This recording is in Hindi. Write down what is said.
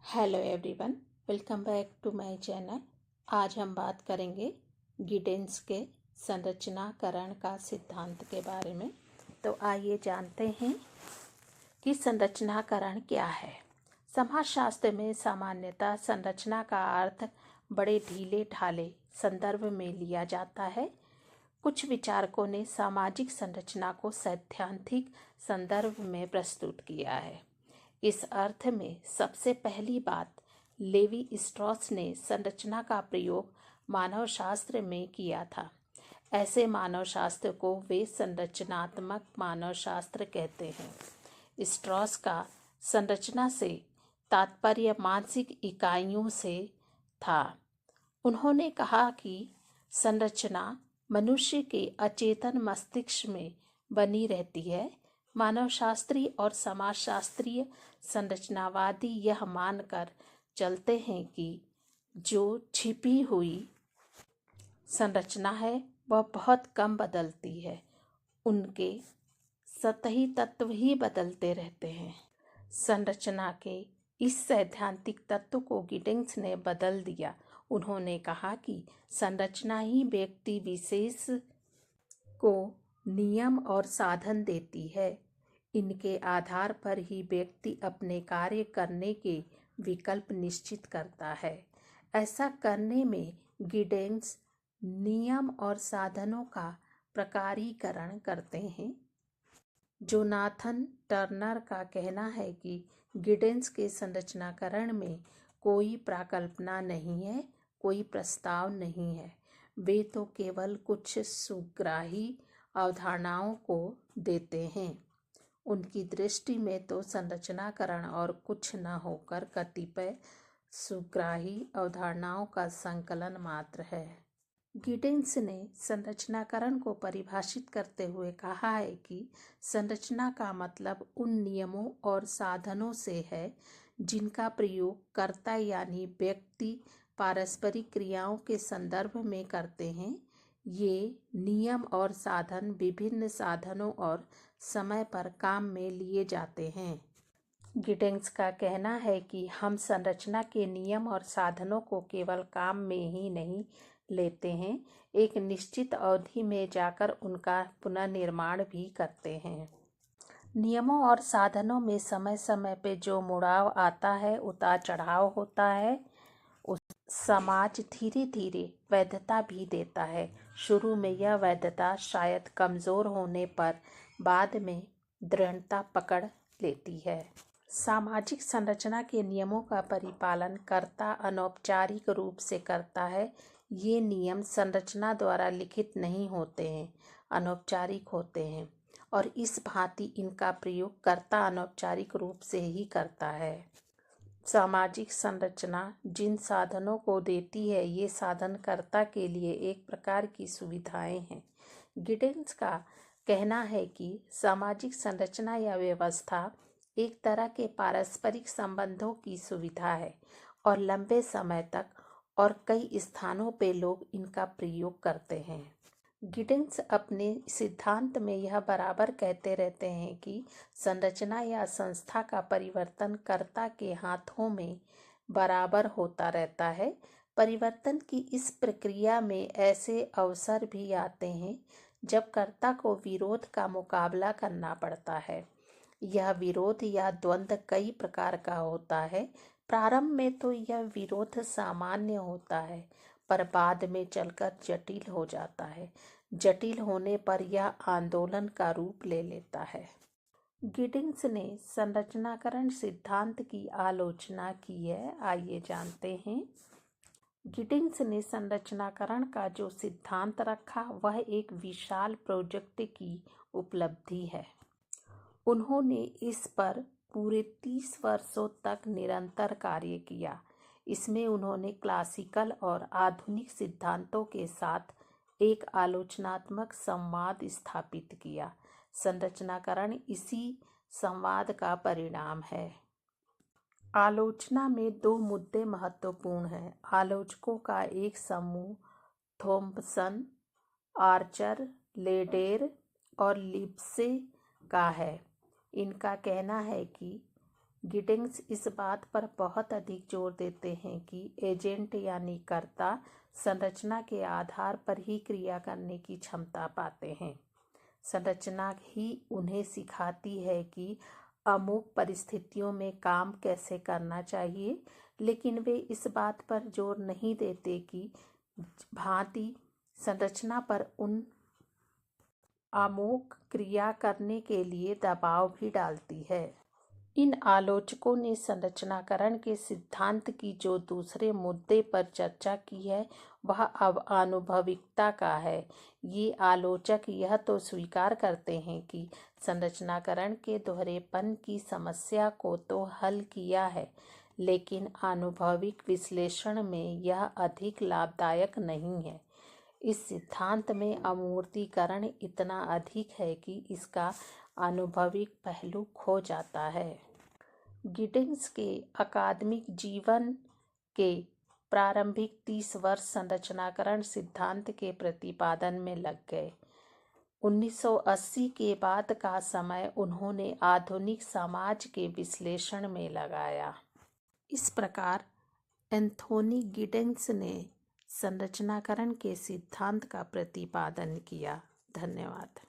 Hello everyone, welcome back to my channel. आज हम बात करेंगे गिडेंस के संरचनाकरण का सिद्धांत के बारे में। तो आइए जानते हैं कि संरचनाकरण क्या है। समाजशास्त्र में सामान्यतः संरचना का अर्थ बड़े ढीले ढाले संदर्भ में लिया जाता है। कुछ विचारकों ने सामाजिक संरचना को सैद्धांतिक संदर्भ में प्रस्तुत किया है। इस अर्थ में सबसे पहली बात लेवी स्ट्रॉस ने संरचना का प्रयोग मानवशास्त्र में किया था। ऐसे मानवशास्त्र को वे संरचनात्मक मानवशास्त्र कहते हैं। स्ट्रॉस का संरचना से तात्पर्य मानसिक इकाइयों से था। उन्होंने कहा कि संरचना मनुष्य के अचेतन मस्तिष्क में बनी रहती है। मानवशास्त्री और समाजशास्त्रीय संरचनावादी यह मानकर चलते हैं कि जो छिपी हुई संरचना है वह बहुत कम बदलती है, उनके सतही तत्व ही बदलते रहते हैं। संरचना के इस सैद्धांतिक तत्व को गिडिंग्स ने बदल दिया। उन्होंने कहा कि संरचना ही व्यक्ति विशेष को नियम और साधन देती है। इनके आधार पर ही व्यक्ति अपने कार्य करने के विकल्प निश्चित करता है। ऐसा करने में गिडेंस नियम और साधनों का प्रकारीकरण करते हैं। जोनाथन टर्नर का कहना है कि गिडेंस के संरचनाकरण में कोई प्राकल्पना नहीं है, कोई प्रस्ताव नहीं है। वे तो केवल कुछ सुग्राही अवधारणाओं को देते हैं। उनकी दृष्टि में तो संरचनाकरण और कुछ न होकर कतिपय सुग्राही अवधारणाओं का संकलन मात्र है। गिडिंस ने संरचनाकरण को परिभाषित करते हुए कहा है कि संरचना का मतलब उन नियमों और साधनों से है जिनका प्रयोग कर्ता यानी व्यक्ति पारस्परिक क्रियाओं के संदर्भ में करते हैं। ये नियम और साधन विभिन्न साधनों और समय पर काम में लिए जाते हैं। गिडिंस का कहना है कि हम संरचना के नियम और साधनों को केवल काम में ही नहीं लेते हैं, एक निश्चित अवधि में जाकर उनका पुनर्निर्माण भी करते हैं। नियमों और साधनों में समय समय पे जो मुड़ाव आता है, उतार चढ़ाव होता है, उस समाज धीरे धीरे वैधता भी देता है। शुरू में यह वैधता शायद कमज़ोर होने पर बाद में दृढ़ता पकड़ लेती है। सामाजिक संरचना के नियमों का परिपालन कर्ता अनौपचारिक रूप से करता है। ये नियम संरचना द्वारा लिखित नहीं होते हैं, अनौपचारिक होते हैं और इस भांति इनका प्रयोग कर्ता अनौपचारिक रूप से ही करता है। सामाजिक संरचना जिन साधनों को देती है, ये साधन कर्ता के लिए एक प्रकार की सुविधाएं हैं। गिडिंस का कहना है कि सामाजिक संरचना या व्यवस्था एक तरह के पारस्परिक संबंधों की सुविधा है और लंबे समय तक और कई स्थानों पे लोग इनका प्रयोग करते हैं। गिडिंस अपने सिद्धांत में यह बराबर कहते रहते हैं कि संरचना या संस्था का परिवर्तन कर्ता के हाथों में बराबर होता रहता है। परिवर्तन की इस प्रक्रिया में ऐसे अवसर भी आते हैं जब कर्ता को विरोध का मुकाबला करना पड़ता है। यह विरोध या द्वंद्व कई प्रकार का होता है। प्रारंभ में तो यह विरोध सामान्य होता है, पर बाद में चलकर जटिल हो जाता है। जटिल होने पर यह आंदोलन का रूप ले लेता है। गिडिंस ने संरचनाकरण सिद्धांत की आलोचना की है। आइए जानते हैं। गिडिंस ने संरचनाकरण का जो सिद्धांत रखा वह एक विशाल प्रोजेक्ट की उपलब्धि है। उन्होंने इस पर पूरे 30 वर्षों तक निरंतर कार्य किया। इसमें उन्होंने क्लासिकल और आधुनिक सिद्धांतों के साथ एक आलोचनात्मक संवाद स्थापित किया। संरचनाकरण इसी संवाद का परिणाम है। आलोचना में दो मुद्दे महत्वपूर्ण हैं। आलोचकों का एक समूह थॉम्पसन, आर्चर, लेडेर और लिप्से का है। इनका कहना है कि गिडिंग्स इस बात पर बहुत अधिक जोर देते हैं कि एजेंट यानी कर्ता संरचना के आधार पर ही क्रिया करने की क्षमता पाते हैं। संरचना ही उन्हें सिखाती है कि अमुक परिस्थितियों में काम कैसे करना चाहिए, लेकिन वे इस बात पर जोर नहीं देते कि भांति संरचना पर उन अमुक क्रिया करने के लिए दबाव भी डालती है। इन आलोचकों ने संरचनाकरण के सिद्धांत की जो दूसरे मुद्दे पर चर्चा की है वह अब आनुभविकता का है। ये आलोचक यह तो स्वीकार करते हैं कि संरचनाकरण के दोहरेपन की समस्या को तो हल किया है, लेकिन आनुभविक विश्लेषण में यह अधिक लाभदायक नहीं है। इस सिद्धांत में अमूर्तीकरण इतना अधिक है कि इसका अनुभविक पहलू खो जाता है। गिडिंग्स के अकादमिक जीवन के प्रारंभिक 30 वर्ष संरचनाकरण सिद्धांत के प्रतिपादन में लग गए। 1980 के बाद का समय उन्होंने आधुनिक समाज के विश्लेषण में लगाया। इस प्रकार एंथोनी गिडिंग्स ने संरचनाकरण के सिद्धांत का प्रतिपादन किया। धन्यवाद।